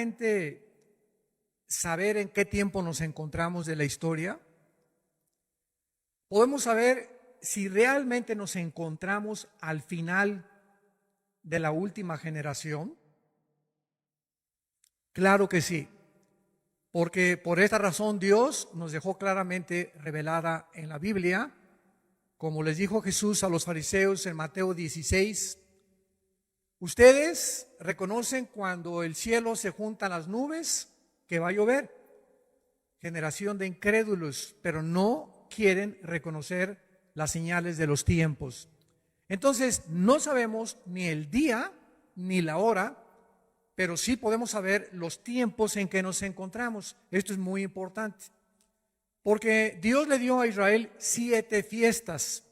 realmente saber en qué tiempo nos encontramos de la historia? ¿Podemos saber si realmente nos encontramos al final de la última generación? Claro que sí, porque por esta razón Dios nos dejó claramente revelada en la Biblia, como les dijo Jesús a los fariseos en Mateo 16, ustedes reconocen cuando el cielo se juntan las nubes que va a llover. Generación de incrédulos, pero no quieren reconocer las señales de los tiempos. Entonces, no sabemos ni el día ni la hora, pero sí podemos saber los tiempos en que nos encontramos. Esto es muy importante, porque Dios le dio a Israel 7 fiestas.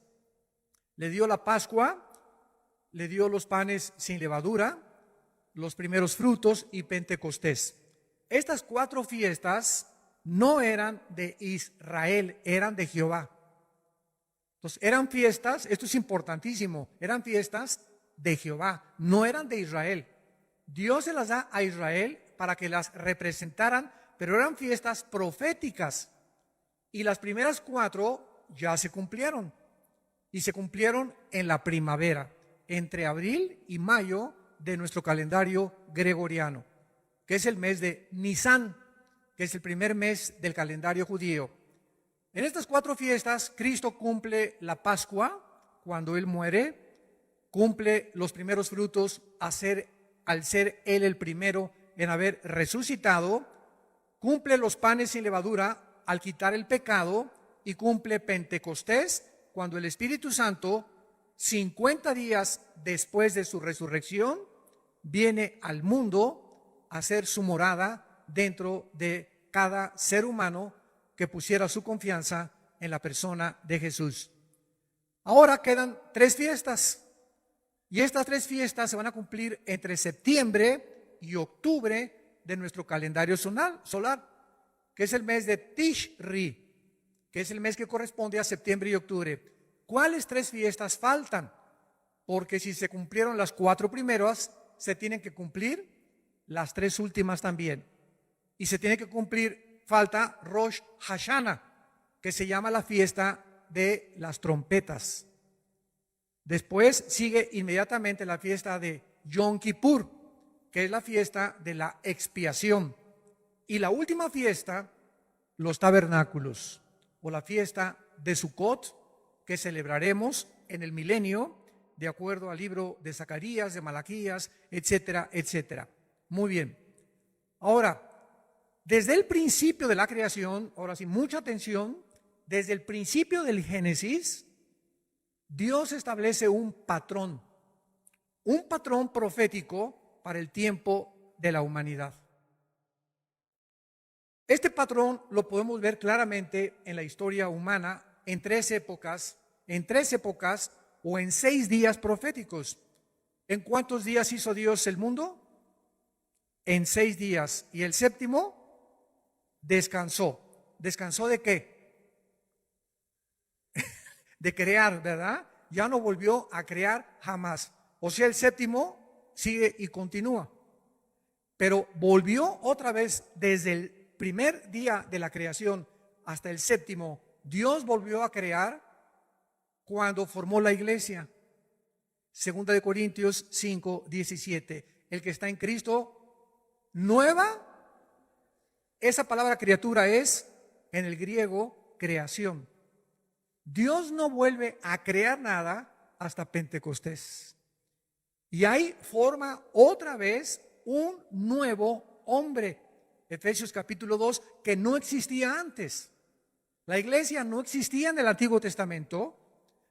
Le dio la Pascua, le dio los panes sin levadura, los primeros frutos y Pentecostés. Estas 4 fiestas no eran de Israel, eran de Jehová. Entonces eran fiestas, esto es importantísimo, eran fiestas de Jehová, no eran de Israel. Dios se las da a Israel para que las representaran, pero eran fiestas proféticas. Y las primeras 4 ya se cumplieron. Y se cumplieron en la primavera, entre abril y mayo de nuestro calendario gregoriano, que es el mes de Nisan, que es el primer mes del calendario judío. En estas 4 fiestas, Cristo cumple la Pascua cuando Él muere, cumple los primeros frutos al ser Él el primero en haber resucitado, cumple los panes sin levadura al quitar el pecado y cumple Pentecostés cuando el Espíritu Santo, 50 días después de su resurrección, viene al mundo a hacer su morada dentro de cada ser humano que pusiera su confianza en la persona de Jesús. Ahora quedan 3 fiestas y estas 3 fiestas se van a cumplir entre septiembre y octubre de nuestro calendario solar, que es el mes de Tishri, que es el mes que corresponde a septiembre y octubre. ¿Cuáles 3 fiestas faltan? Porque si se cumplieron las 4 primeras, se tienen que cumplir las 3 últimas también. Y se tiene que cumplir, falta Rosh Hashanah, que se llama la fiesta de las trompetas. Después sigue inmediatamente la fiesta de Yom Kippur, que es la fiesta de la expiación. Y la última fiesta, los tabernáculos, o la fiesta de Sukkot, que celebraremos en el milenio, de acuerdo al libro de Zacarías, de Malaquías, etcétera, etcétera. Muy bien. Ahora, desde el principio de la creación, ahora sí, mucha atención, desde el principio del Génesis, Dios establece un patrón profético para el tiempo de la humanidad. Este patrón lo podemos ver claramente en la historia humana en 3 épocas o en 6 días proféticos. ¿En cuántos días hizo Dios el mundo? En 6 días. Y el séptimo descansó. ¿Descansó de qué? De crear, ¿verdad? Ya no volvió a crear jamás. O sea, el séptimo sigue y continúa. Pero volvió otra vez desde el primer día de la creación hasta el séptimo. Dios volvió a crear cuando formó la iglesia. 2 de Corintios 5:17. El que está en Cristo, nueva. Esa palabra criatura es, en el griego, creación. Dios no vuelve a crear nada hasta Pentecostés. Y ahí forma otra vez un nuevo hombre. Efesios capítulo 2, que no existía antes. La iglesia no existía en el Antiguo Testamento.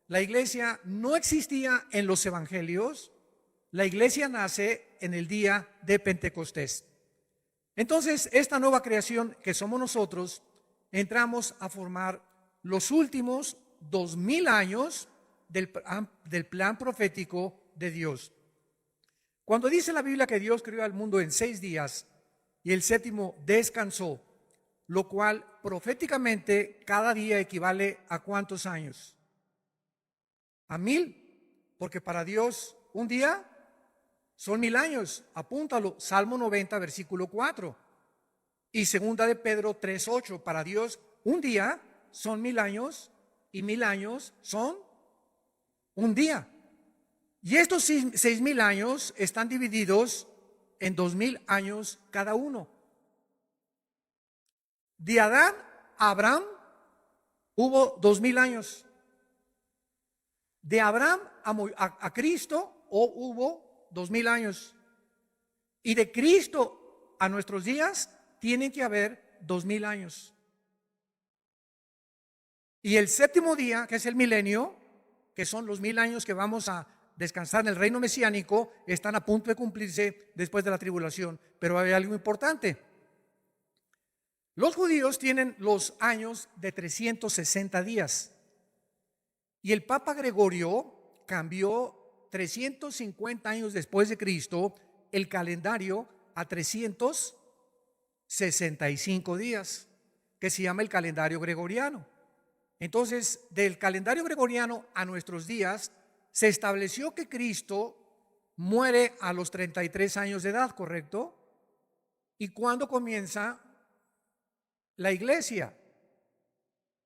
La iglesia no existía en los evangelios. La iglesia nace en el día de Pentecostés. Entonces, esta nueva creación que somos nosotros, entramos a formar los últimos 2000 años del plan profético de Dios. Cuando dice la Biblia que Dios creó al mundo en 6 días y el séptimo descansó, lo cual proféticamente cada día equivale a ¿cuántos años? A 1000, porque para Dios un día son 1000 años. Apúntalo, Salmo 90, versículo 4. Y segunda de Pedro 3:8. Para Dios, un día son 1000 años y 1000 años son un día. Y estos 6000 años están divididos en 2000 años cada uno. De Adán a Abraham hubo 2000 años. De Abraham a Cristo hubo 2000 años. Y de Cristo a nuestros días tienen que haber 2000 años. Y el séptimo día, que es el milenio, que son los 1000 años que vamos a descansar en el reino mesiánico, están a punto de cumplirse después de la tribulación. Pero hay algo importante. Los judíos tienen los años de 360 días. Y el Papa Gregorio cambió 350 años después de Cristo el calendario a 365 días, que se llama el calendario gregoriano. Entonces, del calendario gregoriano a nuestros días, se estableció que Cristo muere a los 33 años de edad, ¿correcto? ¿Y cuándo comienza la iglesia?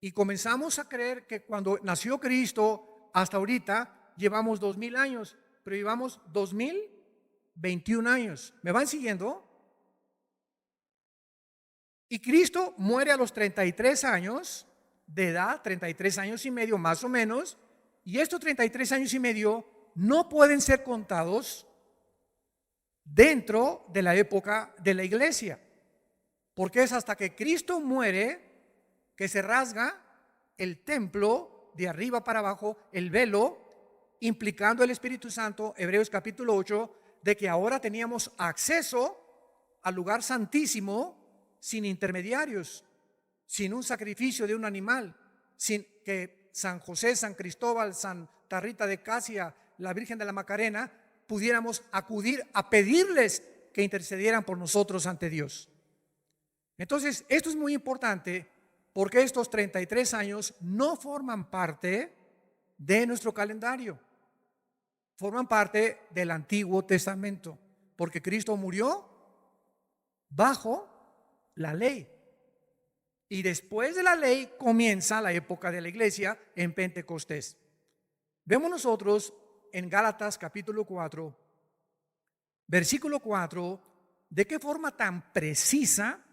Y comenzamos a creer que cuando nació Cristo hasta ahorita llevamos 2000 años, pero llevamos 2021 años. ¿Me van siguiendo? Y Cristo muere a los 33 años de edad, 33 años y medio más o menos, y estos 33 años y medio no pueden ser contados dentro de la época de la iglesia, porque es hasta que Cristo muere que se rasga el templo de arriba para abajo, el velo, implicando el Espíritu Santo, Hebreos capítulo 8, de que ahora teníamos acceso al lugar santísimo sin intermediarios, sin un sacrificio de un animal, sin que San José, San Cristóbal, Santa Rita de Casia, la Virgen de la Macarena, pudiéramos acudir a pedirles que intercedieran por nosotros ante Dios. Entonces, esto es muy importante porque estos 33 años no forman parte de nuestro calendario, forman parte del Antiguo Testamento, porque Cristo murió bajo la ley. Y después de la ley comienza la época de la iglesia en Pentecostés. Vemos nosotros en Gálatas capítulo 4, versículo 4, de qué forma tan precisa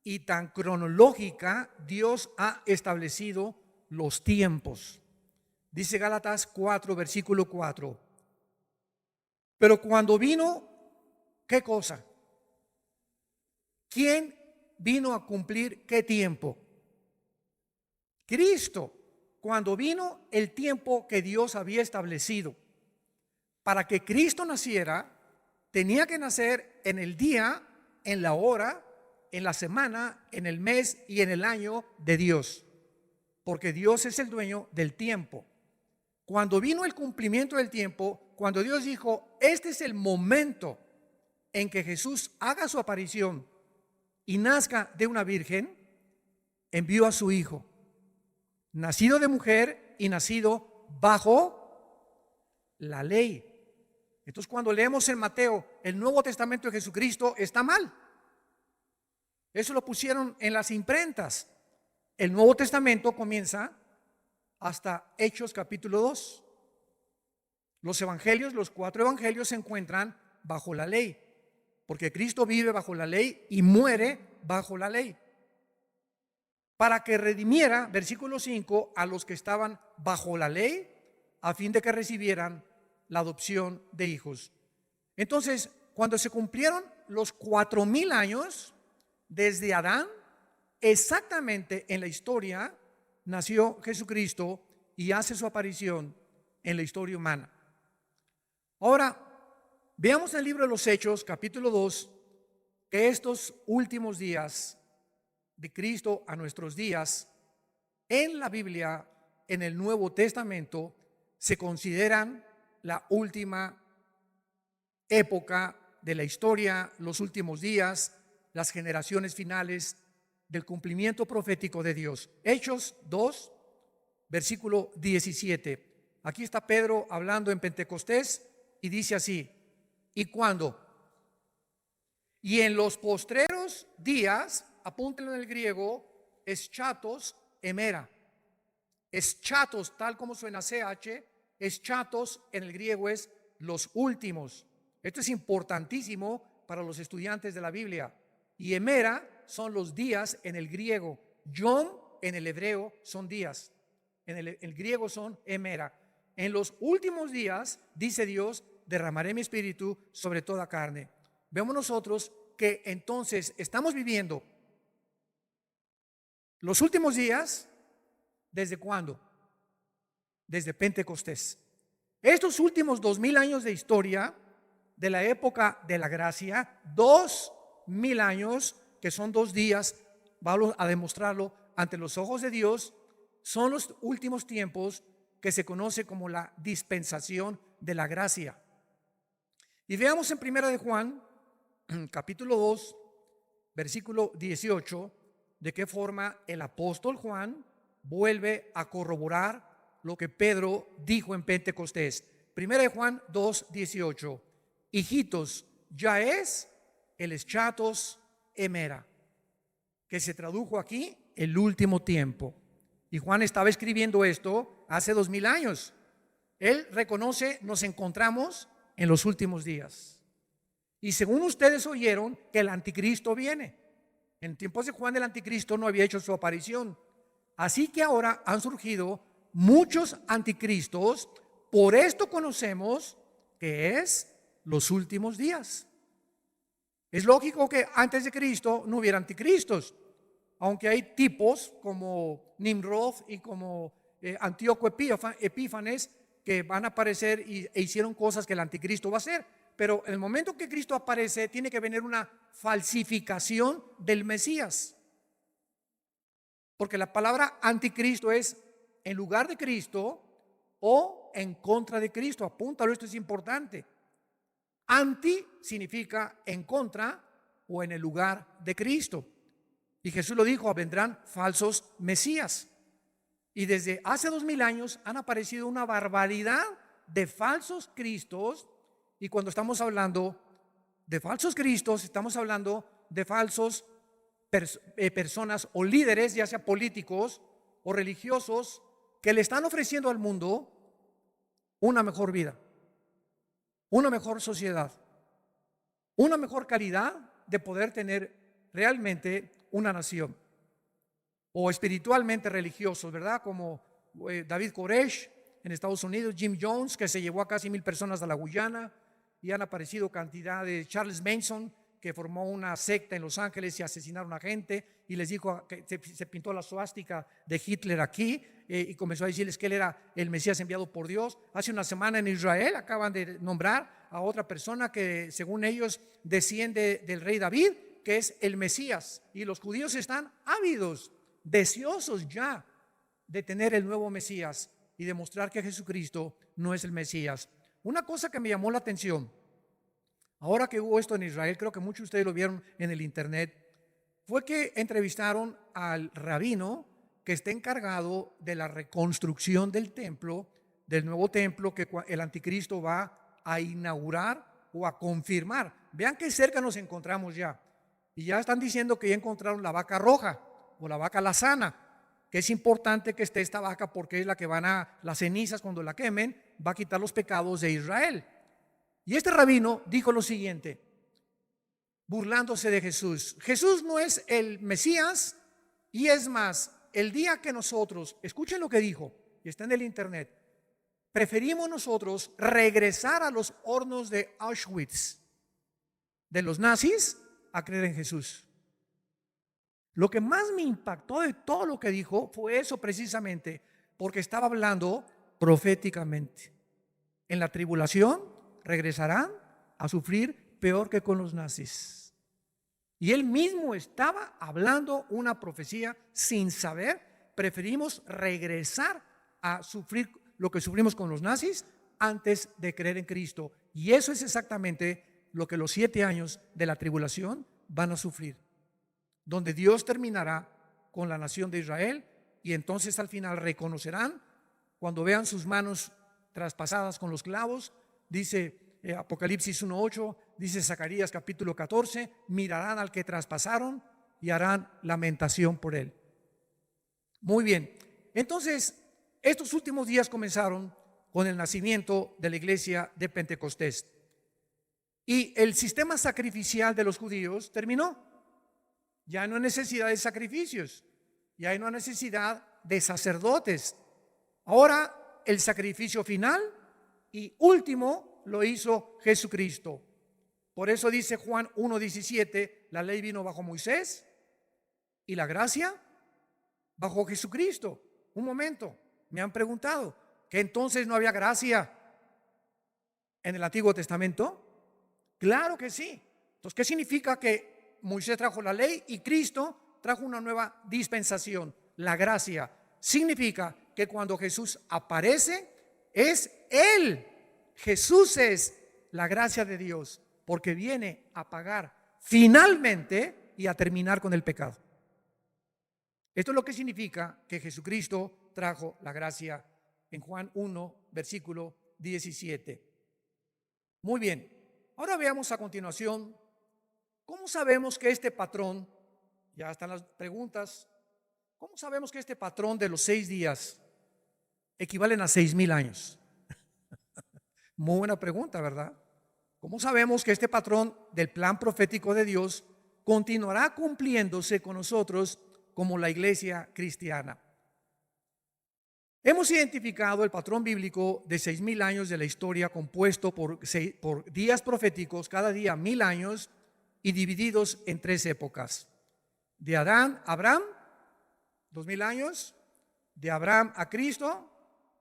y tan cronológica Dios ha establecido los tiempos. Dice Gálatas 4, versículo 4. Pero cuando vino, ¿qué cosa? ¿Quién vino a cumplir qué tiempo? Cristo, cuando vino el tiempo que Dios había establecido. Para que Cristo naciera, tenía que nacer en el día, en la hora, en la semana, en el mes y en el año de Dios, porque Dios es el dueño del tiempo. Cuando vino el cumplimiento del tiempo, cuando Dios dijo, este es el momento en que Jesús haga su aparición y nazca de una virgen, envió a su Hijo, nacido de mujer y nacido bajo la ley. Entonces, cuando leemos en Mateo el Nuevo Testamento de Jesucristo, está mal. Eso lo pusieron en las imprentas. El Nuevo Testamento comienza hasta Hechos capítulo 2. Los evangelios, los 4 evangelios se encuentran bajo la ley, porque Cristo vive bajo la ley y muere bajo la ley, para que redimiera, versículo 5, a los que estaban bajo la ley, a fin de que recibieran la adopción de hijos. Entonces, cuando se cumplieron los 4000 años desde Adán, exactamente en la historia nació Jesucristo y hace su aparición en la historia humana. Ahora, veamos el libro de los Hechos, capítulo 2, que estos últimos días de Cristo a nuestros días, en la Biblia, en el Nuevo Testamento, se consideran la última época de la historia, los últimos días, las generaciones finales del cumplimiento profético de Dios. Hechos 2, versículo 17. Aquí está Pedro hablando en Pentecostés y dice así: ¿Y cuándo? Y en los postreros días, apúntenlo en el griego, eschatos emera. Eschatos, tal como suena CH, eschatos en el griego es los últimos. Esto es importantísimo para los estudiantes de la Biblia. Y emera son los días en el griego. Yom en el hebreo son días. En el griego son emera. En los últimos días, dice Dios, derramaré mi espíritu sobre toda carne. Vemos nosotros que entonces estamos viviendo los últimos días. ¿Desde cuándo? Desde Pentecostés. Estos últimos 2000 años de historia de la época de la gracia, 2000 años, que son 2 días, vamos a demostrarlo ante los ojos de Dios, son los últimos tiempos que se conoce como la dispensación de la gracia. Y veamos en 1 de Juan, capítulo 2, versículo 18, de qué forma el apóstol Juan vuelve a corroborar lo que Pedro dijo en Pentecostés. 1 de Juan 2, 18. Hijitos, ya es el eschatos emera, que se tradujo aquí el último tiempo. Y Juan estaba escribiendo esto hace 2000 años. Él reconoce, nos encontramos en los últimos días. Y según ustedes oyeron, que el anticristo viene. En tiempos de Juan el anticristo no había hecho su aparición. Así que ahora han surgido muchos anticristos. Por esto conocemos que es los últimos días. Es lógico que antes de Cristo no hubiera anticristos, aunque hay tipos como Nimrod y como Antíoco Epífanes que van a aparecer e hicieron cosas que el anticristo va a hacer. Pero en el momento que Cristo aparece, tiene que venir una falsificación del Mesías. Porque la palabra anticristo es en lugar de Cristo o en contra de Cristo. Apúntalo, esto es importante. Anti significa en contra o en el lugar de Cristo. Y Jesús lo dijo, vendrán falsos mesías. Y desde hace 2000 años han aparecido una barbaridad de falsos cristos. Y cuando estamos hablando de falsos cristos, estamos hablando de falsos personas o líderes, ya sea políticos o religiosos, que le están ofreciendo al mundo una mejor vida, una mejor sociedad, una mejor calidad de poder tener realmente una nación. O espiritualmente religiosos, ¿verdad? Como David Koresh en Estados Unidos, Jim Jones, que se llevó a casi 1000 personas a la Guyana, y han aparecido cantidad de Charles Manson, que formó una secta en Los Ángeles y asesinaron a gente, y les dijo que se pintó la suástica de Hitler aquí, y comenzó a decirles que él era el Mesías enviado por Dios. Hace una semana en Israel acaban de nombrar a otra persona que según ellos desciende del rey David, que es el Mesías, y los judíos están ávidos, deseosos ya de tener el nuevo Mesías y demostrar que Jesucristo no es el Mesías. Una cosa que me llamó la atención, ahora que hubo esto en Israel, creo que muchos de ustedes lo vieron en el internet, fue que entrevistaron al rabino que está encargado de la reconstrucción del templo, del nuevo templo que el anticristo va a inaugurar o a confirmar. Vean qué cerca nos encontramos ya. Y ya están diciendo que ya encontraron la vaca roja o la vaca lazana, que es importante que esté esta vaca porque es la que las cenizas cuando la quemen, va a quitar los pecados de Israel. Y este rabino dijo lo siguiente, burlándose de Jesús. Jesús no es el Mesías, y es más, el día que nosotros, escuchen lo que dijo, y está en el internet, preferimos nosotros regresar a los hornos de Auschwitz de los nazis a creer en Jesús. Lo que más me impactó de todo lo que dijo fue eso precisamente, porque estaba hablando proféticamente. En la tribulación regresarán a sufrir peor que con los nazis. Y él mismo estaba hablando una profecía sin saber. Preferimos regresar a sufrir lo que sufrimos con los nazis antes de creer en Cristo. Y eso es exactamente lo que los 7 años de la tribulación van a sufrir, donde Dios terminará con la nación de Israel, y entonces al final reconocerán, cuando vean sus manos traspasadas con los clavos, dice, Apocalipsis 1:8, dice Zacarías capítulo 14, mirarán al que traspasaron y harán lamentación por él. Muy bien, entonces estos últimos días comenzaron con el nacimiento de la iglesia de Pentecostés. Y el sistema sacrificial de los judíos terminó. Ya no hay necesidad de sacrificios, ya no hay necesidad de sacerdotes. Ahora el sacrificio final y último lo hizo Jesucristo. Por eso dice Juan 1:17, la ley vino bajo Moisés y la gracia bajo Jesucristo. Un momento, me han preguntado que entonces no había gracia en el Antiguo Testamento. Claro que sí. Entonces, ¿qué significa que Moisés trajo la ley y Cristo trajo una nueva dispensación? La gracia significa que cuando Jesús aparece, es Él. Jesús es la gracia de Dios, porque viene a pagar finalmente y a terminar con el pecado. Esto es lo que significa que Jesucristo trajo la gracia en Juan 1, versículo 17. Muy bien, ahora veamos a continuación, ¿cómo sabemos que este patrón, ya están las preguntas, cómo sabemos que este patrón de los 6 días equivalen a 6,000 años? Muy buena pregunta, ¿verdad? ¿Cómo sabemos que este patrón del plan profético de Dios continuará cumpliéndose con nosotros como la iglesia cristiana? Hemos identificado el patrón bíblico de 6,000 años de la historia, compuesto por días proféticos, cada día 1,000 años, y divididos en 3 épocas. De Adán a Abraham, 2,000 años. De Abraham a Cristo,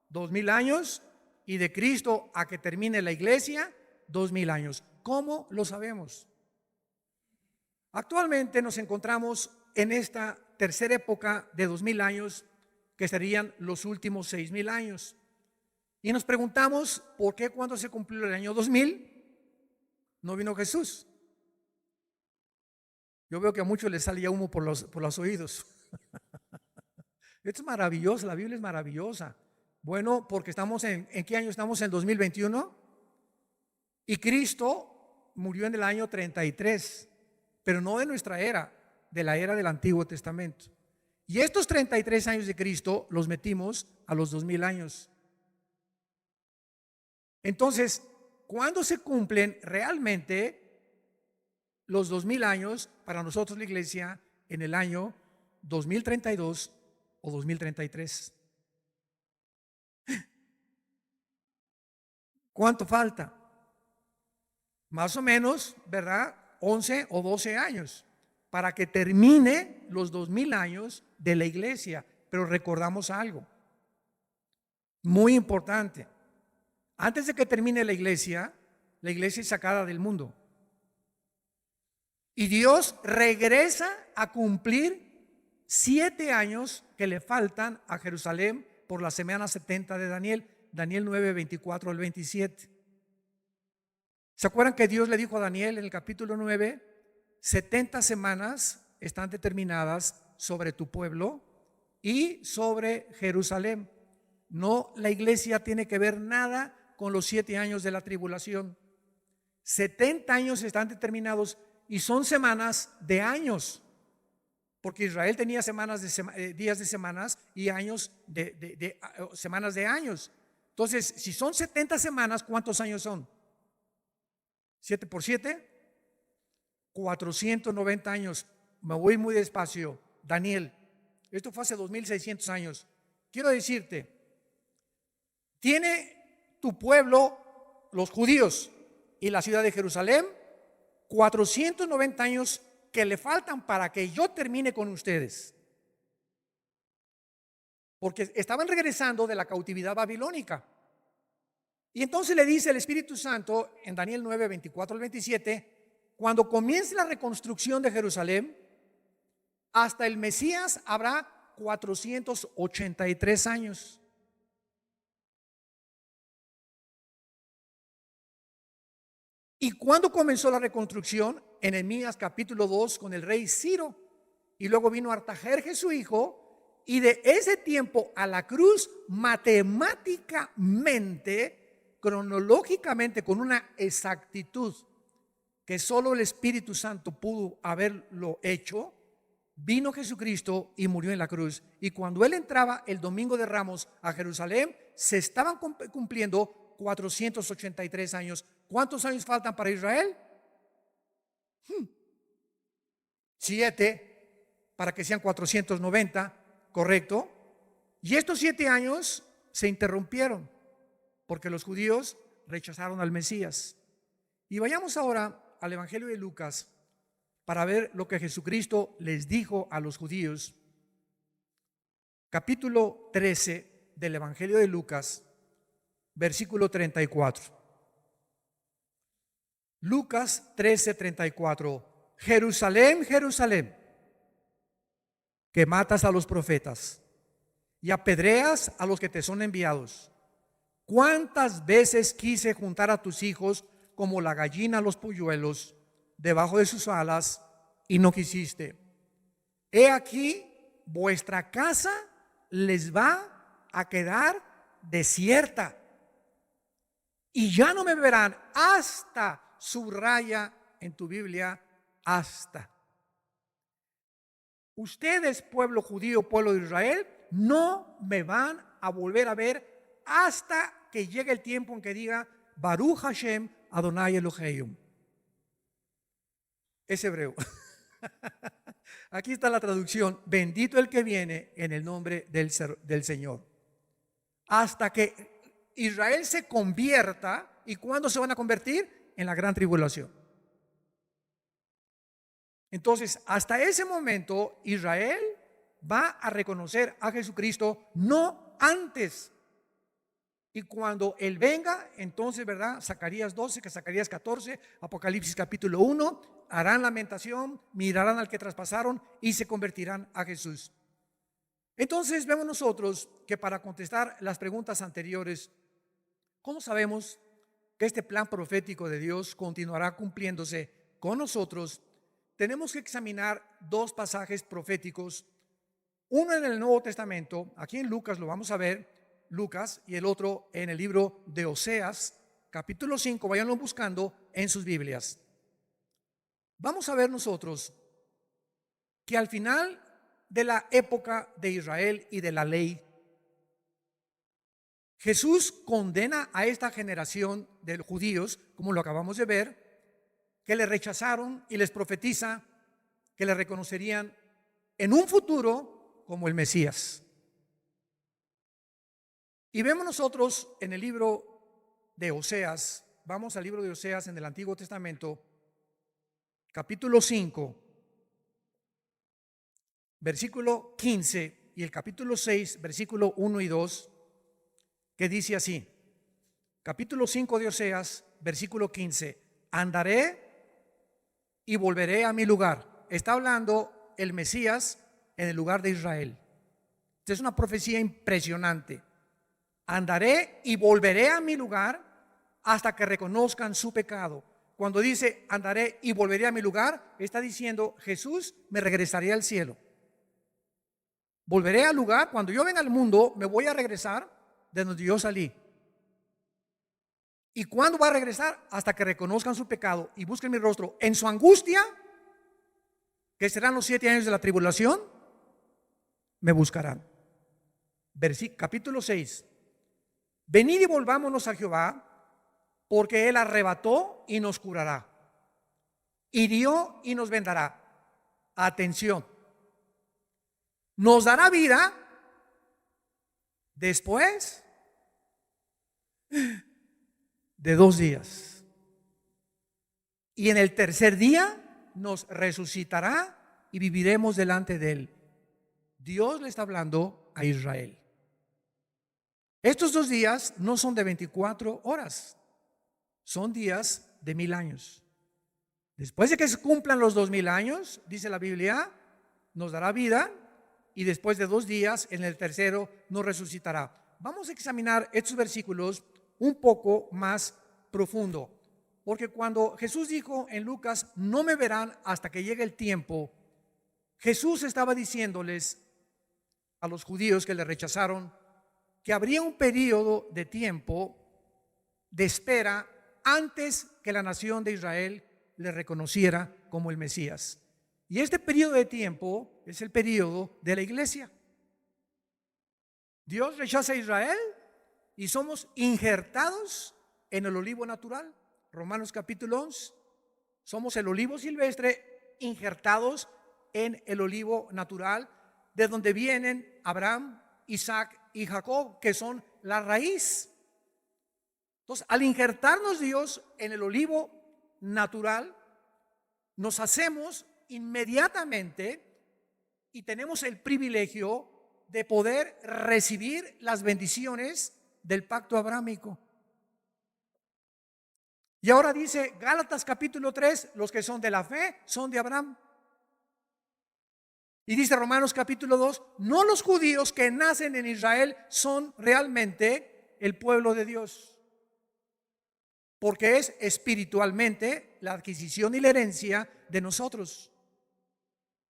2,000 años. Y de Cristo a que termine la iglesia, 2,000 años. ¿Cómo lo sabemos? Actualmente nos encontramos en esta tercera época de 2,000 años, que serían los últimos 6,000 años. Y nos preguntamos, ¿por qué cuando se cumplió el año 2000 no vino Jesús? Yo veo que a muchos les salía humo por los oídos. Esto es maravilloso, la Biblia es maravillosa. Bueno, porque estamos ¿en qué año estamos? En 2021. Y Cristo murió en el año 33, pero no de nuestra era, de la era del Antiguo Testamento. Y estos 33 años de Cristo los metimos a los 2,000 años. Entonces, ¿cuándo se cumplen realmente los 2,000 años para nosotros la iglesia? En el año 2032 o 2033. ¿Cuánto falta? Más o menos, ¿verdad? 11 o 12 años para que termine los 2,000 años de la iglesia. Pero recordamos algo muy importante. Antes de que termine la iglesia es sacada del mundo. Y Dios regresa a cumplir 7 años que le faltan a Jerusalén por la semana 70 de Daniel. Daniel 9, 24 al 27. ¿Se acuerdan que Dios le dijo a Daniel en el capítulo 9? 70 semanas están determinadas sobre tu pueblo y sobre Jerusalén. No, la iglesia tiene que ver nada con los 7 años de la tribulación. 70 años están determinados y son semanas de años, porque Israel tenía semanas días de semanas y años de semanas de años. Entonces, si son 70 semanas, ¿cuántos años son? 7 por 7, 490 años. Me voy muy despacio. Daniel, esto fue hace 2,600 años. Quiero decirte, tiene tu pueblo, los judíos y la ciudad de Jerusalén, 490 años que le faltan para que yo termine con ustedes. Porque estaban regresando de la cautividad babilónica. Y entonces le dice el Espíritu Santo en Daniel 9, 24 al 27, cuando comience la reconstrucción de Jerusalén, hasta el Mesías habrá 483 años. ¿Y cuándo comenzó la reconstrucción? En Nehemías capítulo 2 con el rey Ciro. Y luego vino Artajerjes su hijo. Y de ese tiempo a la cruz, matemáticamente cronológicamente, con una exactitud que solo el Espíritu Santo pudo haberlo hecho, vino Jesucristo y murió en la cruz. Y cuando Él entraba el domingo de Ramos a Jerusalén, se estaban cumpliendo 483 años. ¿Cuántos años faltan para Israel? 7, para que sean 490, ¿correcto? Y estos 7 años se interrumpieron porque los judíos rechazaron al Mesías. Y vayamos ahora al Evangelio de Lucas para ver lo que Jesucristo les dijo a los judíos. Capítulo 13 del Evangelio de Lucas, versículo 34. Lucas 13:34. Jerusalén, Jerusalén, que matas a los profetas y apedreas a los que te son enviados. ¿Cuántas veces quise juntar a tus hijos como la gallina a los polluelos debajo de sus alas y no quisiste? He aquí, vuestra casa les va a quedar desierta y ya no me verán hasta, subraya en tu Biblia, hasta. Ustedes, pueblo judío, pueblo de Israel, no me van a volver a ver hasta que llegue el tiempo en que diga Baruch Hashem Adonai Eloheinu. Es hebreo. Aquí está la traducción: bendito el que viene en el nombre del Señor. Hasta que Israel se convierta. ¿Y cuándo se van a convertir? En la gran tribulación. Entonces, hasta ese momento, Israel va a reconocer a Jesucristo, no antes. Y cuando Él venga, entonces, ¿verdad? Zacarías 12, Zacarías 14, Apocalipsis capítulo 1, harán lamentación, mirarán al que traspasaron y se convertirán a Jesús. Entonces, vemos nosotros que para contestar las preguntas anteriores, ¿cómo sabemos que este plan profético de Dios continuará cumpliéndose con nosotros? Tenemos que examinar 2 pasajes proféticos, uno en el Nuevo Testamento, aquí en Lucas lo vamos a ver, Lucas, y el otro en el libro de Oseas, capítulo 5, váyanlo buscando en sus Biblias. Vamos a ver nosotros que al final de la época de Israel y de la ley, Jesús condena a esta generación de judíos, como lo acabamos de ver, que le rechazaron, y les profetiza que le reconocerían en un futuro como el Mesías. Y vemos nosotros en el libro de Oseas, vamos al libro de Oseas en el Antiguo Testamento, capítulo 5, versículo 15, y el capítulo 6, versículo 1 y 2, que dice así. Capítulo 5 de Oseas, versículo 15. Andaré y volveré a mi lugar. Está hablando el Mesías en el lugar de Israel. Esta es una profecía impresionante. Andaré y volveré a mi lugar hasta que reconozcan su pecado. Cuando dice andaré y volveré a mi lugar, está diciendo Jesús me regresaré al cielo. Volveré al lugar, cuando yo venga al mundo, me voy a regresar de donde yo salí. ¿Y cuándo va a regresar? Hasta que reconozcan su pecado y busquen mi rostro. En su angustia, que serán los 7 años de la tribulación, me buscarán. Capítulo 6. Venid y volvámonos a Jehová, porque Él arrebató y nos curará, hirió y nos vendará. Atención. Nos dará vida después de 2 días. Y en el tercer día nos resucitará y viviremos delante de Él. Dios le está hablando a Israel. Estos 2 días no son de 24 horas, son días de 1000 años. Después de que se cumplan los 2000 años, dice la Biblia, nos dará vida y después de 2 días, en el tercero, nos resucitará. Vamos a examinar estos versículos un poco más profundo, porque cuando Jesús dijo en Lucas, no me verán hasta que llegue el tiempo, Jesús estaba diciéndoles a los judíos que le rechazaron que habría un periodo de tiempo de espera antes que la nación de Israel le reconociera como el Mesías. Y este periodo de tiempo es el periodo de la iglesia. Dios rechaza a Israel y somos injertados en el olivo natural. Romanos capítulo 11. Somos el olivo silvestre injertados en el olivo natural, de donde vienen Abraham, Isaac y Jacob, que son la raíz. Entonces, al injertarnos Dios en el olivo natural, nos hacemos inmediatamente y tenemos el privilegio de poder recibir las bendiciones del pacto abrámico. Y ahora dice Gálatas capítulo 3, los que son de la fe son de Abraham. Y dice Romanos capítulo 2, no los judíos que nacen en Israel son realmente el pueblo de Dios, porque es espiritualmente la adquisición y la herencia de nosotros.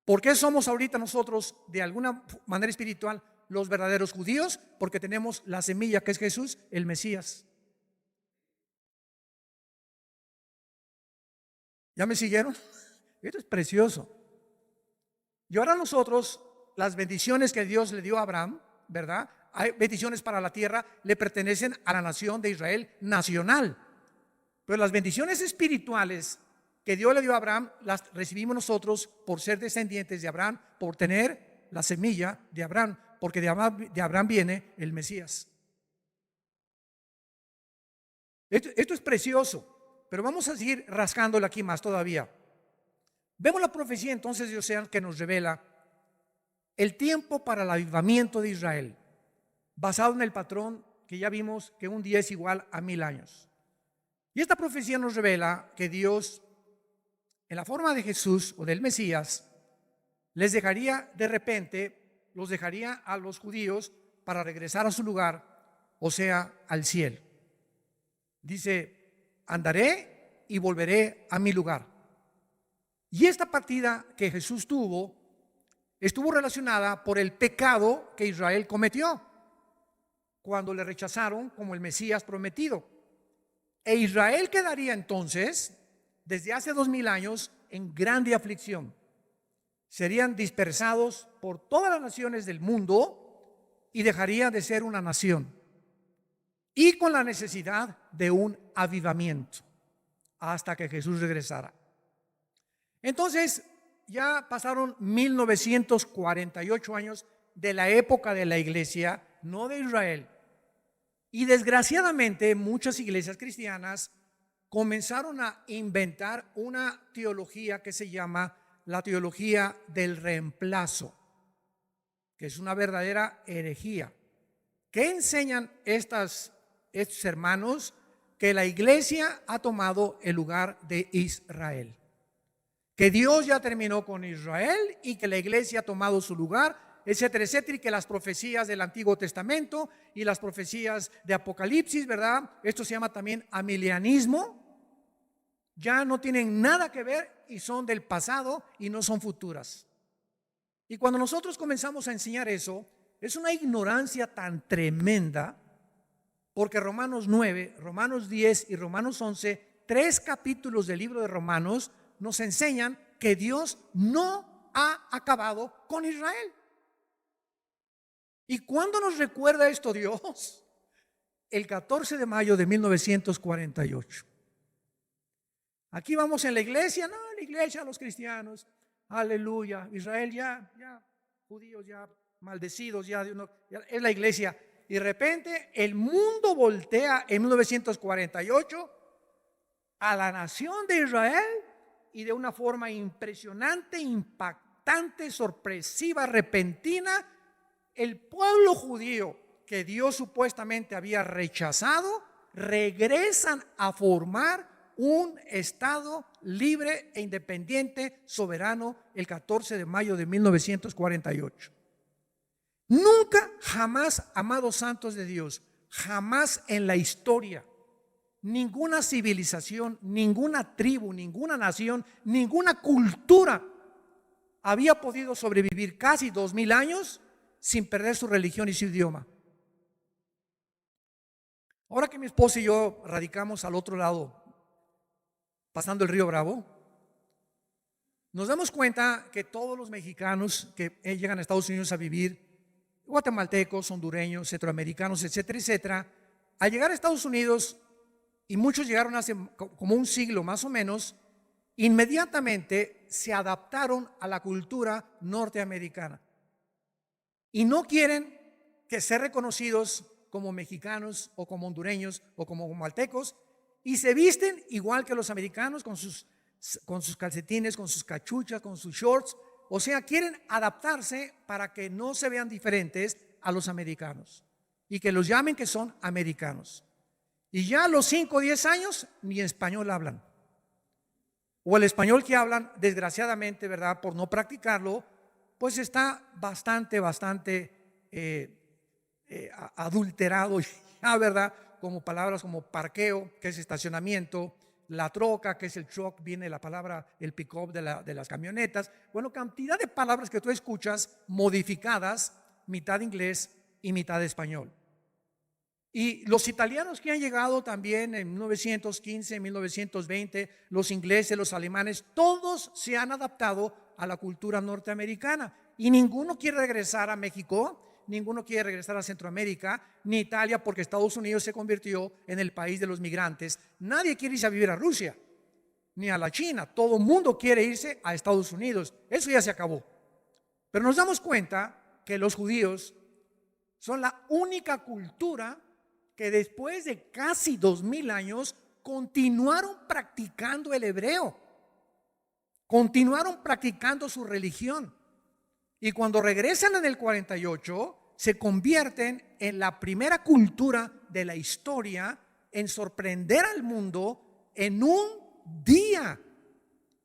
¿Por qué somos ahorita nosotros de alguna manera espiritual los verdaderos judíos? Porque tenemos la semilla que es Jesús, el Mesías. ¿Ya me siguieron? Esto es precioso. Y ahora nosotros, las bendiciones que Dios le dio a Abraham, ¿verdad? Hay bendiciones para la tierra, le pertenecen a la nación de Israel nacional. Pero las bendiciones espirituales que Dios le dio a Abraham, las recibimos nosotros por ser descendientes de Abraham, por tener la semilla de Abraham, porque de Abraham viene el Mesías. Esto es precioso, pero vamos a seguir rascándole aquí más todavía. Vemos la profecía entonces de Oseas que nos revela el tiempo para el avivamiento de Israel, basado en el patrón que ya vimos que un día es igual a 1000 años. Y esta profecía nos revela que Dios, en la forma de Jesús o del Mesías, les dejaría de repente, los dejaría a los judíos para regresar a su lugar, o sea, al cielo. Dice, andaré y volveré a mi lugar. Y esta partida que Jesús tuvo, estuvo relacionada por el pecado que Israel cometió cuando le rechazaron como el Mesías prometido. E Israel quedaría entonces, desde hace 2000 años, en grande aflicción. Serían dispersados por todas las naciones del mundo y dejarían de ser una nación. Y con la necesidad de un avivamiento hasta que Jesús regresara. Entonces, ya pasaron 1948 años de la época de la iglesia, no de Israel. Y desgraciadamente muchas iglesias cristianas comenzaron a inventar una teología que se llama la teología del reemplazo, que es una verdadera herejía. ¿Qué enseñan estos hermanos? Que la iglesia ha tomado el lugar de Israel, que Dios ya terminó con Israel y que la iglesia ha tomado su lugar, etcétera, etcétera, y que las profecías del Antiguo Testamento y las profecías de Apocalipsis, ¿verdad? Esto se llama también amilianismo. Ya no tienen nada que ver y son del pasado y no son futuras. Y cuando nosotros comenzamos a enseñar eso, es una ignorancia tan tremenda, porque Romanos 9, Romanos 10 y Romanos 11, 3 capítulos del libro de Romanos, nos enseñan que Dios no ha acabado con Israel. ¿Y cuándo nos recuerda esto Dios? El 14 de mayo de 1948. Aquí vamos en la iglesia, no, en la iglesia los cristianos, aleluya, Israel ya, judíos ya maldecidos, ya es la iglesia. Y de repente el mundo voltea en 1948 a la nación de Israel y de una forma impresionante, impactante, sorpresiva, repentina, el pueblo judío que Dios supuestamente había rechazado, regresan a formar un Estado libre e independiente, soberano, el 14 de mayo de 1948. Nunca, jamás, amados santos de Dios, jamás en la historia, ninguna civilización, ninguna tribu, ninguna nación, ninguna cultura había podido sobrevivir casi 2000 años sin perder su religión y su idioma. Ahora que mi esposa y yo radicamos al otro lado, pasando el río Bravo, nos damos cuenta que todos los mexicanos que llegan a Estados Unidos a vivir, guatemaltecos, hondureños, centroamericanos, etcétera, etcétera, al llegar a Estados Unidos, y muchos llegaron hace como un siglo más o menos, inmediatamente se adaptaron a la cultura norteamericana y no quieren que ser reconocidos como mexicanos o como hondureños o como guatemaltecos, y se visten igual que los americanos con sus calcetines, con sus cachuchas, con sus shorts. O sea, quieren adaptarse para que no se vean diferentes a los americanos y que los llamen que son americanos. Y ya a los 5 o 10 años ni español hablan. O el español que hablan, desgraciadamente, ¿verdad?, por no practicarlo, pues está bastante adulterado ya, ¿verdad? Como palabras como parqueo, que es estacionamiento, la troca, que es el truck, viene la palabra, el pick-up de las camionetas. Bueno, cantidad de palabras que tú escuchas modificadas, mitad inglés y mitad español. Y los italianos que han llegado también en 1915, 1920, los ingleses, los alemanes, todos se han adaptado a la cultura norteamericana y ninguno quiere regresar a México, ninguno quiere regresar a Centroamérica, ni Italia, porque Estados Unidos se convirtió en el país de los migrantes. Nadie quiere irse a vivir a Rusia, ni a la China. Todo el mundo quiere irse a Estados Unidos. Eso ya se acabó. Pero nos damos cuenta que los judíos son la única cultura que después de casi 2000 años continuaron practicando el hebreo, continuaron practicando su religión. Y cuando regresan en el 48, se convierten en la primera cultura de la historia en sorprender al mundo en un día.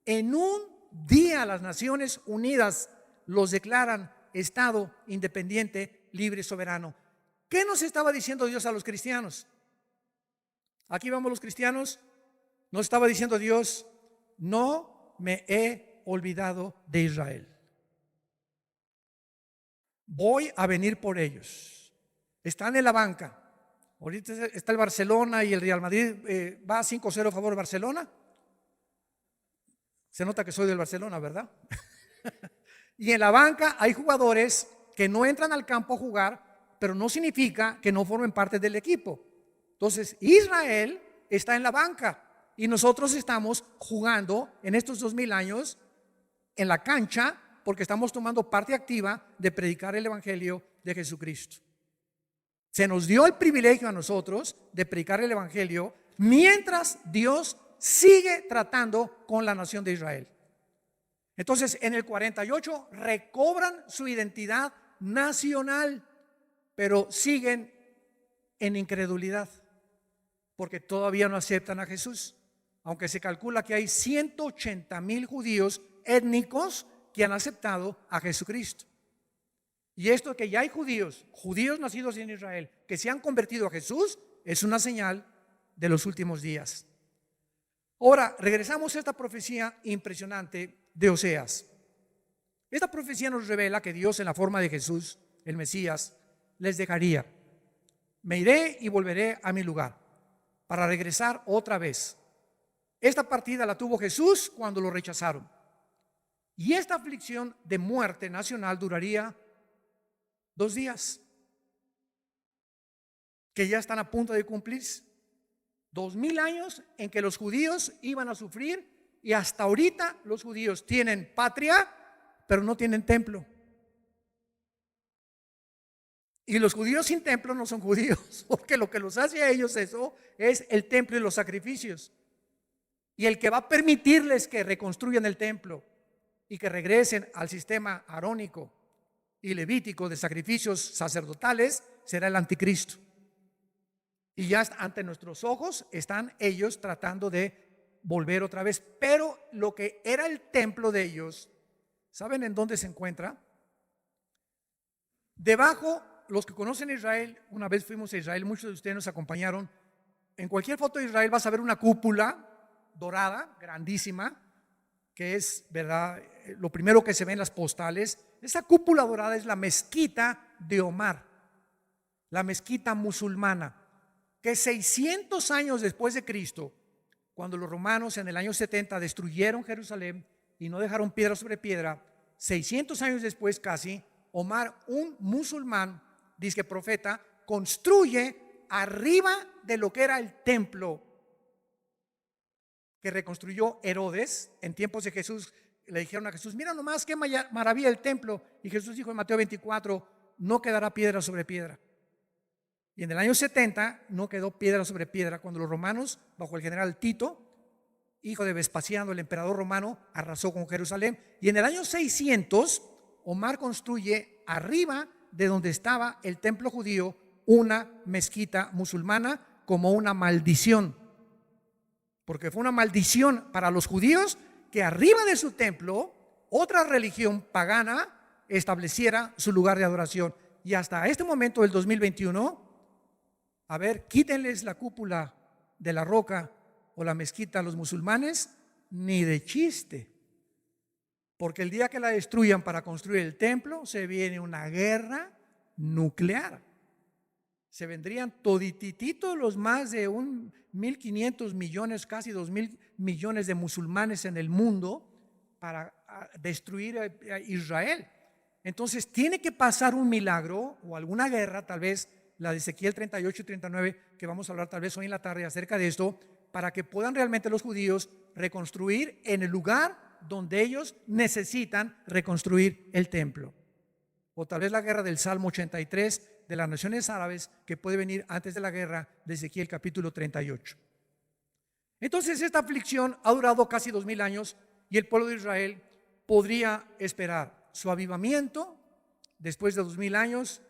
En un día las Naciones Unidas los declaran Estado independiente, libre y soberano. ¿Qué nos estaba diciendo Dios a los cristianos? Aquí vamos los cristianos. Nos estaba diciendo Dios: no me he olvidado de Israel. Voy a venir por ellos. Están en la banca. Ahorita está el Barcelona y el Real Madrid. Va 5-0 a favor de Barcelona. Se nota que soy del Barcelona, ¿verdad? Y en la banca hay jugadores que no entran al campo a jugar, pero no significa que no formen parte del equipo. Entonces, Israel está en la banca y nosotros estamos jugando en estos 2000 años en la cancha, porque estamos tomando parte activa de predicar el Evangelio de Jesucristo. Se nos dio el privilegio a nosotros de predicar el Evangelio mientras Dios sigue tratando con la nación de Israel. Entonces, en el 48 recobran su identidad nacional, pero siguen en incredulidad, porque todavía no aceptan a Jesús. Aunque se calcula que hay 180,000 judíos étnicos que han aceptado a Jesucristo. Y esto que ya hay judíos nacidos en Israel, que se han convertido a Jesús, es una señal de los últimos días. Ahora, regresamos a esta profecía impresionante de Oseas. Esta profecía nos revela que Dios, en la forma de Jesús, el Mesías, les dejaría: me iré y volveré a mi lugar, para regresar otra vez. Esta partida la tuvo Jesús cuando lo rechazaron. Y esta aflicción de muerte nacional duraría 2 días, que ya están a punto de cumplirse. 2000 años en que los judíos iban a sufrir, y hasta ahorita los judíos tienen patria, pero no tienen templo. Y los judíos sin templo no son judíos, porque lo que los hace a ellos eso es el templo y los sacrificios. Y el que va a permitirles que reconstruyan el templo y que regresen al sistema arónico y levítico de sacrificios sacerdotales será el anticristo. Y ya ante nuestros ojos están ellos tratando de volver otra vez. Pero lo que era el templo de ellos, ¿saben en dónde se encuentra? Debajo, los que conocen Israel, una vez fuimos a Israel, muchos de ustedes nos acompañaron. En cualquier foto de Israel vas a ver una cúpula dorada, grandísima, que es, ¿verdad?, lo primero que se ve en las postales. Esa cúpula dorada es la mezquita de Omar, la mezquita musulmana, que 600 años después de Cristo, cuando los romanos en el año 70 destruyeron Jerusalén y no dejaron piedra sobre piedra, 600 años después casi, Omar, un musulmán, dice que profeta, construye arriba de lo que era el templo que reconstruyó Herodes en tiempos de Jesús. Le dijeron a Jesús: mira nomás qué maravilla el templo. Y Jesús dijo en Mateo 24: no quedará piedra sobre piedra. Y en el año 70 no quedó piedra sobre piedra cuando los romanos, bajo el general Tito, hijo de Vespasiano, el emperador romano, arrasó con Jerusalén. Y en el año 600 Omar construye arriba de donde estaba el templo judío una mezquita musulmana como una maldición, porque fue una maldición para los judíos que arriba de su templo otra religión pagana estableciera su lugar de adoración. Y hasta este momento del 2021, a ver, quítenles la cúpula de la roca o la mezquita a los musulmanes, ni de chiste, porque el día que la destruyan para construir el templo se viene una guerra nuclear. Se vendrían toditititos los más de 1.500 millones, casi 2.000 millones de musulmanes en el mundo para destruir a Israel. Entonces tiene que pasar un milagro o alguna guerra, tal vez la de Ezequiel 38 y 39, que vamos a hablar tal vez hoy en la tarde acerca de esto, para que puedan realmente los judíos reconstruir en el lugar donde ellos necesitan reconstruir el templo. O tal vez la guerra del Salmo 83 de las naciones árabes, que puede venir antes de la guerra de Ezequiel capítulo 38. Entonces esta aflicción ha durado casi 2000 años y el pueblo de Israel podría esperar su avivamiento después de 2000 años,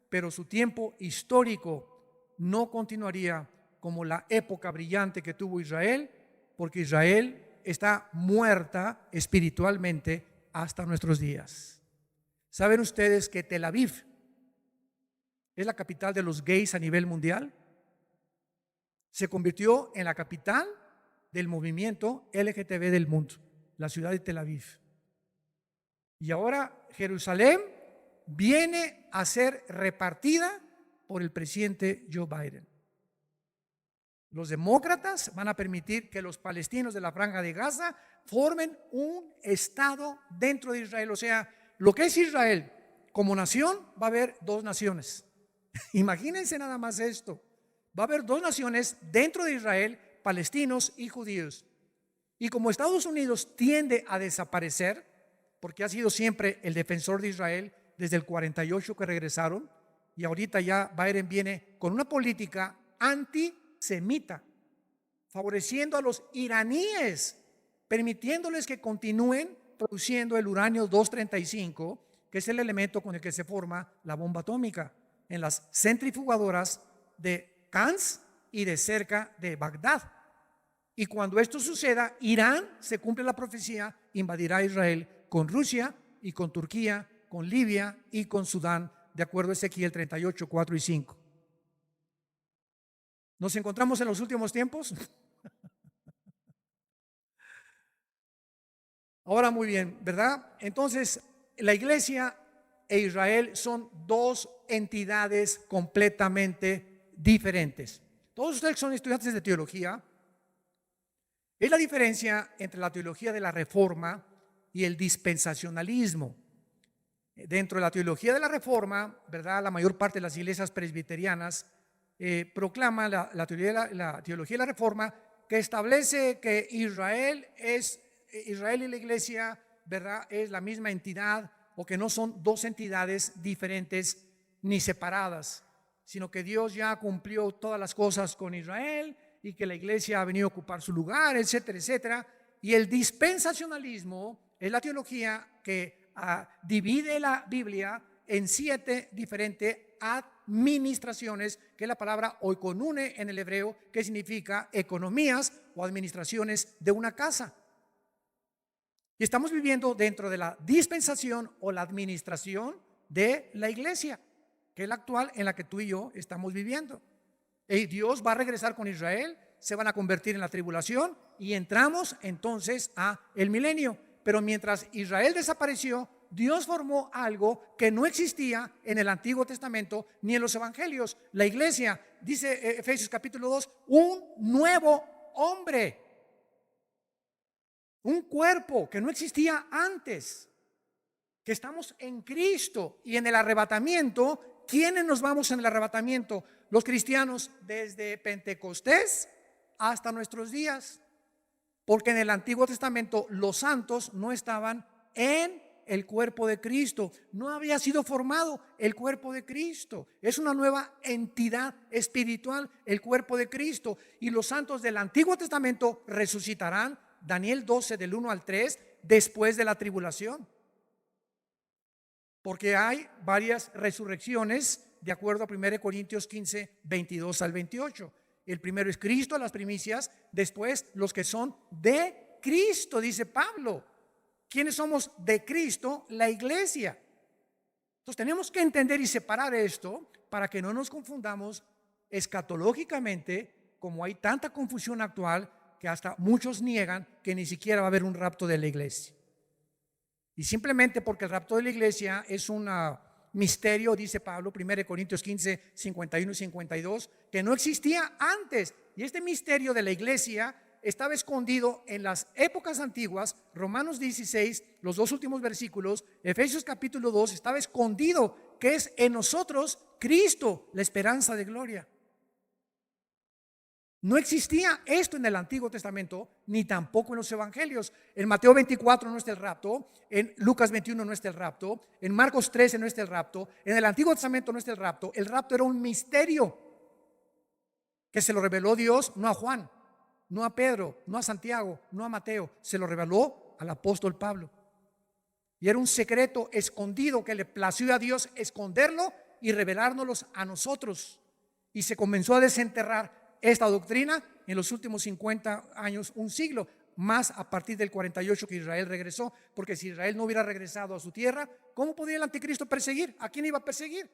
pero su tiempo histórico no continuaría como la época brillante que tuvo Israel, porque Israel está muerta espiritualmente hasta nuestros días. ¿Saben ustedes que Tel Aviv es la capital de los gays a nivel mundial? Se convirtió en la capital del movimiento LGTB del mundo, la ciudad de Tel Aviv. Y ahora Jerusalén viene a ser repartida por el presidente Joe Biden. Los demócratas van a permitir que los palestinos de la Franja de Gaza formen un estado dentro de Israel. O sea, lo que es Israel como nación, va a haber dos naciones. Imagínense nada más esto. Va a haber dos naciones dentro de Israel, palestinos y judíos. Y como Estados Unidos tiende a desaparecer, porque ha sido siempre el defensor de Israel desde el 48 que regresaron, y ahorita ya Biden viene con una política antisemita, favoreciendo a los iraníes, permitiéndoles que continúen produciendo el uranio 235, que es el elemento con el que se forma la bomba atómica, en las centrifugadoras de Cannes y de cerca de Bagdad. Y cuando esto suceda, Irán, se cumple la profecía, invadirá Israel con Rusia y con Turquía, con Libia y con Sudán, de acuerdo a Ezequiel 38, 4 y 5. ¿Nos encontramos en los últimos tiempos? Ahora muy bien, ¿verdad? Entonces, la iglesia e Israel son dos entidades completamente diferentes. Todos ustedes son estudiantes de teología. Es la diferencia entre la teología de la Reforma y el dispensacionalismo. Dentro de la teología de la Reforma, ¿verdad?, la mayor parte de las iglesias presbiterianas proclama la teología de la Reforma, que establece que Israel y la iglesia, ¿verdad?, es la misma entidad, o que no son dos entidades diferentes ni separadas, sino que Dios ya cumplió todas las cosas con Israel y que la iglesia ha venido a ocupar su lugar, etcétera, etcétera. Y el dispensacionalismo es la teología que divide la Biblia en 7 diferentes administraciones, que es la palabra oikonune en el hebreo, que significa economías o administraciones de una casa. Y estamos viviendo dentro de la dispensación o la administración de la iglesia, que es la actual en la que tú y yo estamos viviendo. Y Dios va a regresar con Israel, se van a convertir en la tribulación y entramos entonces a el milenio. Pero mientras Israel desapareció, Dios formó algo que no existía en el Antiguo Testamento ni en los Evangelios. La iglesia, dice Efesios capítulo 2, un nuevo hombre, un cuerpo que no existía antes, que estamos en Cristo. Y en el arrebatamiento, ¿quiénes nos vamos en el arrebatamiento? Los cristianos desde Pentecostés hasta nuestros días, porque en el Antiguo Testamento los santos no estaban en el cuerpo de Cristo, no había sido formado el cuerpo de Cristo. Es una nueva entidad espiritual, el cuerpo de Cristo. Y los santos del Antiguo Testamento resucitarán, Daniel 12 del 1 al 3, después de la tribulación, porque hay varias resurrecciones de acuerdo a 1 Corintios 15, 22 al 28. El primero es Cristo, las primicias, después los que son de Cristo, dice Pablo. ¿Quiénes somos de Cristo? La iglesia. Entonces tenemos que entender y separar esto para que no nos confundamos escatológicamente, como hay tanta confusión actual que hasta muchos niegan que ni siquiera va a haber un rapto de la iglesia. Y simplemente porque el rapto de la iglesia es un misterio, dice Pablo, 1 Corintios 15, 51 y 52, que no existía antes. Y este misterio de la iglesia estaba escondido en las épocas antiguas. Romanos 16, los dos últimos versículos, Efesios capítulo 2, estaba escondido, que es en nosotros Cristo, la esperanza de gloria. No existía esto en el Antiguo Testamento, ni tampoco en los Evangelios. En Mateo 24 no está el rapto, en Lucas 21 no está el rapto, en Marcos 13 no está el rapto, en el Antiguo Testamento no está el rapto. El rapto era un misterio que se lo reveló Dios, no a Juan, no a Pedro, no a Santiago, no a Mateo, se lo reveló al apóstol Pablo. Y era un secreto escondido que le plació a Dios esconderlo y revelárnoslo a nosotros. Y se comenzó a desenterrar esta doctrina en los últimos 50 años, un siglo, más a partir del 48 que Israel regresó, porque si Israel no hubiera regresado a su tierra, ¿cómo podía el anticristo perseguir? ¿A quién iba a perseguir?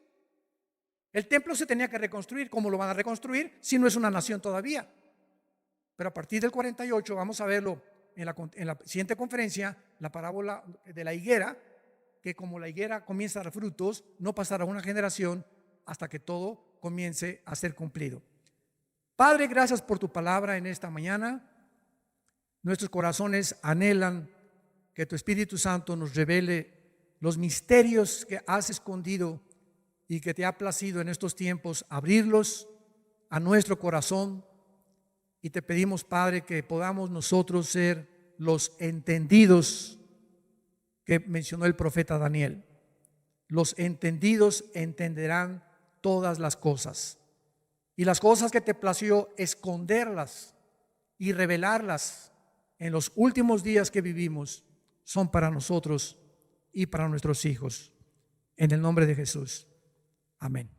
El templo se tenía que reconstruir. ¿Cómo lo van a reconstruir si no es una nación todavía? Pero a partir del 48, vamos a verlo en la siguiente conferencia, la parábola de la higuera, que como la higuera comienza a dar frutos, no pasará una generación hasta que todo comience a ser cumplido. Padre, gracias por tu palabra en esta mañana. Nuestros corazones anhelan que tu Espíritu Santo nos revele los misterios que has escondido y que te ha placido en estos tiempos abrirlos a nuestro corazón. Y te pedimos, Padre, que podamos nosotros ser los entendidos que mencionó el profeta Daniel. Los entendidos entenderán todas las cosas. Y las cosas que te plació esconderlas y revelarlas en los últimos días que vivimos son para nosotros y para nuestros hijos. En el nombre de Jesús. Amén.